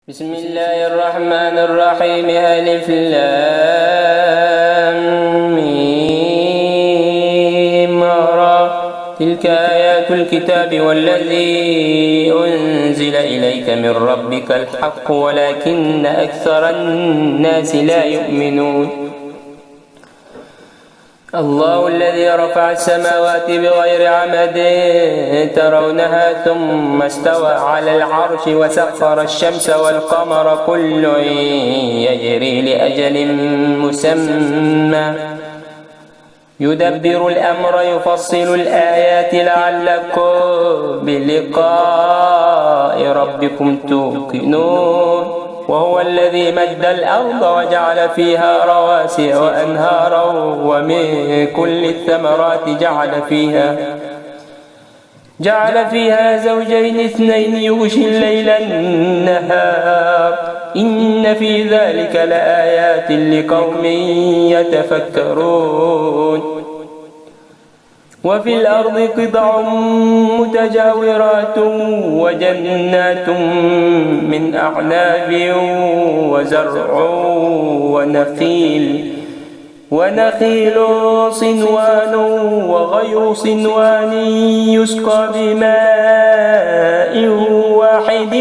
بسم الله الرحمن الرحيم. ألف لام ميم را. تلك آيات الكتاب والذي أنزل إليك من ربك الحق ولكن أكثر الناس لا يؤمنون. الله الذي رفع السماوات بغير عمد ترونها ثم استوى على العرش وسخر الشمس والقمر كل يجري لأجل مسمى يدبر الأمر يفصل الآيات لعلكم بلقاء ربكم توقنون. وهو الذي مد الأرض وجعل فيها رواسي وأنهارا ومن كل الثمرات جعل فيها زوجين اثنين يغشي الليل النهار إن في ذلك لآيات لقوم يتفكرون. وفي الأرض قطع متجاورات وجنات من أعناب وزرع ونخيل صنوان وغير صنوان يسقى بماء واحد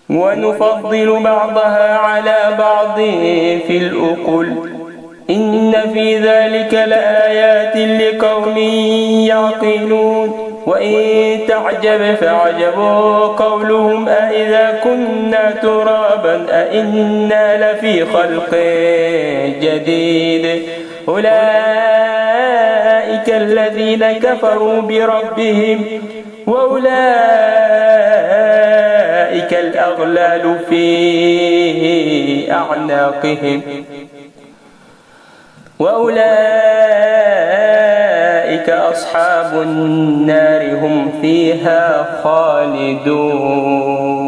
ونفضل بعضها على بعض في الأكل إن في ذلك لآيات لقوم يعقلون. وإن تعجب فعجب قولهم أإذا كنا ترابا أإنا لفي خلق جديد أولئك الذين كفروا بربهم وأولئك الأغلال في أعناقهم وأولئك أصحاب النار هم فيها خالدون.